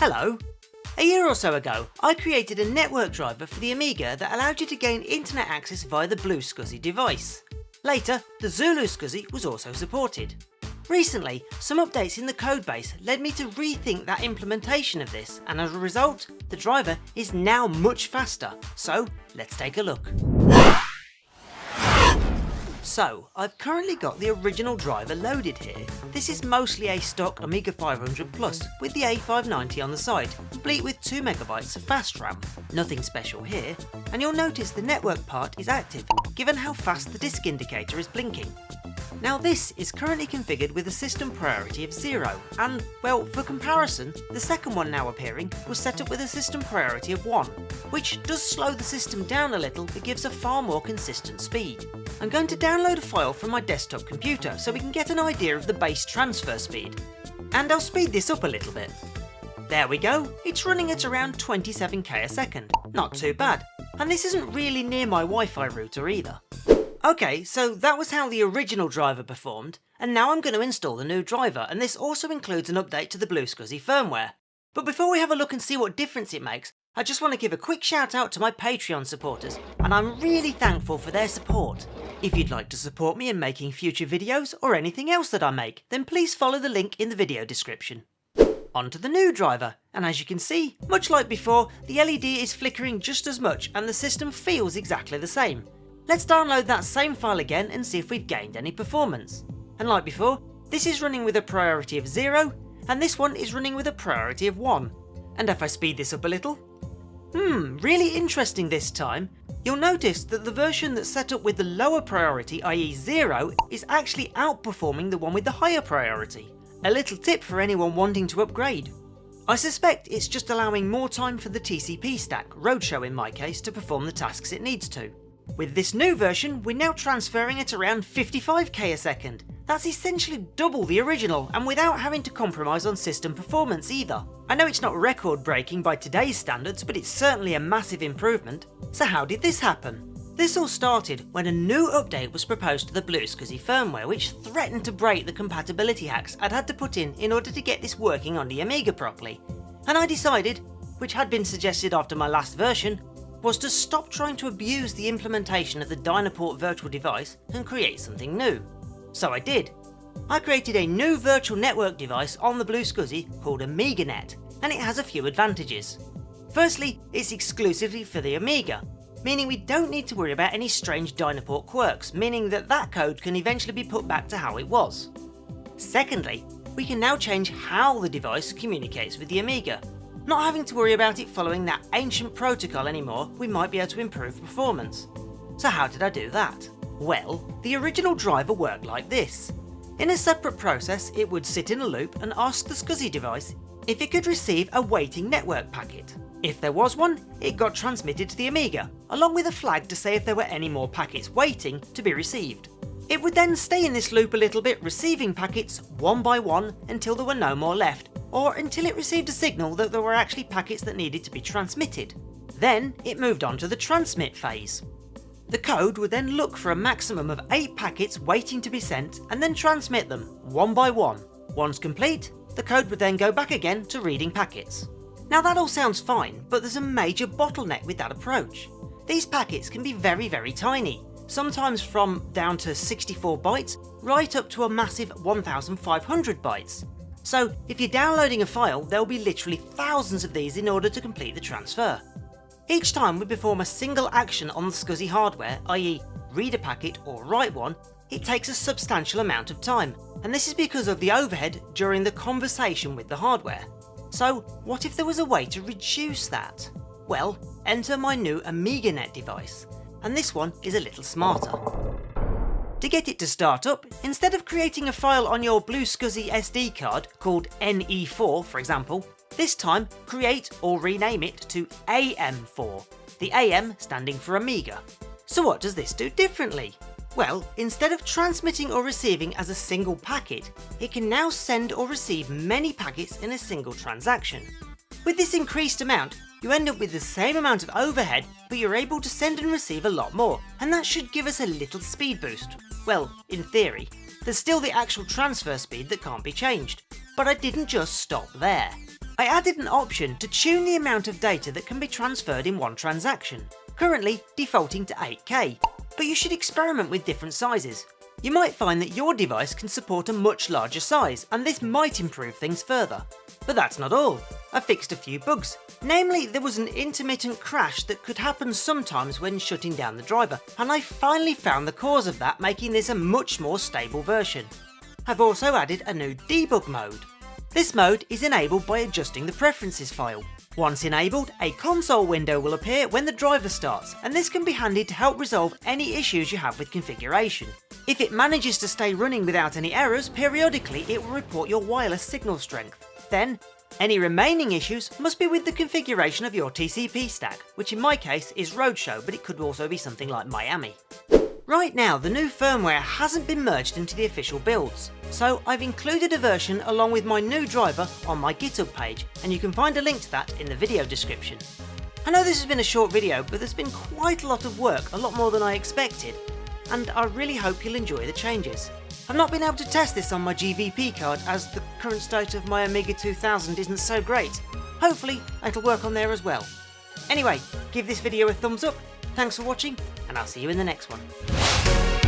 Hello! A year or so ago, I created a network driver for the Amiga that allowed you to gain internet access via the BlueSCSI device. Later, the ZuluSCSI was also supported. Recently, some updates in the codebase led me to rethink that implementation of this, and as a result, the driver is now much faster. So, let's take a look. So, I've currently got the original driver loaded here. This is mostly a stock Amiga 500 Plus with the A590 on the side, complete with 2MB of fast RAM. Nothing special here, and you'll notice the network part is active, given how fast the disk indicator is blinking. Now this is currently configured with a system priority of 0, and, well, for comparison, the second one now appearing was set up with a system priority of 1, which does slow the system down a little but gives a far more consistent speed. I'm going to download a file from my desktop computer so we can get an idea of the base transfer speed. And I'll speed this up a little bit. There we go, it's running at around 27k a second, not too bad, and this isn't really near my Wi-Fi router either. Okay, so that was how the original driver performed, and now I'm going to install the new driver, and this also includes an update to the BlueSCSI firmware. But before we have a look and see what difference it makes, I just want to give a quick shout out to my Patreon supporters, and I'm really thankful for their support. If you'd like to support me in making future videos or anything else that I make, then please follow the link in the video description. On to the new driver, and as you can see, much like before, the LED is flickering just as much and the system feels exactly the same. Let's download that same file again and see if we've gained any performance. And like before, this is running with a priority of 0, and this one is running with a priority of 1. And if I speed this up a little, really interesting this time. You'll notice that the version that's set up with the lower priority, i.e. 0, is actually outperforming the one with the higher priority. A little tip for anyone wanting to upgrade. I suspect it's just allowing more time for the TCP stack, Roadshow in my case, to perform the tasks it needs to. With this new version, we're now transferring at around 55k a second. That's essentially double the original, and without having to compromise on system performance either. I know it's not record breaking by today's standards, but it's certainly a massive improvement. So how did this happen? This all started when a new update was proposed to the BlueSCSI firmware, which threatened to break the compatibility hacks I'd had to put in order to get this working on the Amiga properly. And I decided, which had been suggested after my last version, was to stop trying to abuse the implementation of the Dynaport virtual device and create something new. So I did. I created a new virtual network device on the BlueSCSI called AmigaNET, and it has a few advantages. Firstly, it's exclusively for the Amiga, meaning we don't need to worry about any strange Dynaport quirks, meaning that code can eventually be put back to how it was. Secondly, we can now change how the device communicates with the Amiga. Not having to worry about it following that ancient protocol anymore, we might be able to improve performance. So how did I do that? Well, the original driver worked like this. In a separate process, it would sit in a loop and ask the SCSI device if it could receive a waiting network packet. If there was one, it got transmitted to the Amiga, along with a flag to say if there were any more packets waiting to be received. It would then stay in this loop a little bit, receiving packets one by one until there were no more left, or until it received a signal that there were actually packets that needed to be transmitted. Then it moved on to the transmit phase. The code would then look for a maximum of 8 packets waiting to be sent and then transmit them one by one. Once complete, the code would then go back again to reading packets. Now that all sounds fine, but there's a major bottleneck with that approach. These packets can be very tiny, sometimes from down to 64 bytes right up to a massive 1500 bytes. So if you're downloading a file, there'll be literally thousands of these in order to complete the transfer. Each time we perform a single action on the SCSI hardware, i.e. read a packet or write one, it takes a substantial amount of time, and this is because of the overhead during the conversation with the hardware. So what if there was a way to reduce that? Well, enter my new AmigaNET device, and this one is a little smarter. To get it to start up, instead of creating a file on your BlueSCSI SD card called NE4 for example, this time create or rename it to AM4, the AM standing for Amiga. So what does this do differently? Well, instead of transmitting or receiving as a single packet, it can now send or receive many packets in a single transaction. With this increased amount, you end up with the same amount of overhead, but you're able to send and receive a lot more, and that should give us a little speed boost. Well, in theory. There's still the actual transfer speed that can't be changed. But I didn't just stop there. I added an option to tune the amount of data that can be transferred in one transaction, currently defaulting to 8K, but you should experiment with different sizes. You might find that your device can support a much larger size, and this might improve things further. But that's not all. I fixed a few bugs. Namely, there was an intermittent crash that could happen sometimes when shutting down the driver, and I finally found the cause of that, making this a much more stable version. I've also added a new debug mode. This mode is enabled by adjusting the preferences file. Once enabled, a console window will appear when the driver starts, and this can be handy to help resolve any issues you have with configuration. If it manages to stay running without any errors, periodically it will report your wireless signal strength. Then, any remaining issues must be with the configuration of your TCP stack, which in my case is Roadshow, but it could also be something like Miami. Right now, the new firmware hasn't been merged into the official builds, so I've included a version along with my new driver on my GitHub page, and you can find a link to that in the video description. I know this has been a short video, but there's been quite a lot of work, a lot more than I expected, and I really hope you'll enjoy the changes. I've not been able to test this on my GVP card as the current state of my Amiga 2000 isn't so great. Hopefully it'll work on there as well. Anyway, give this video a thumbs up, thanks for watching, and I'll see you in the next one.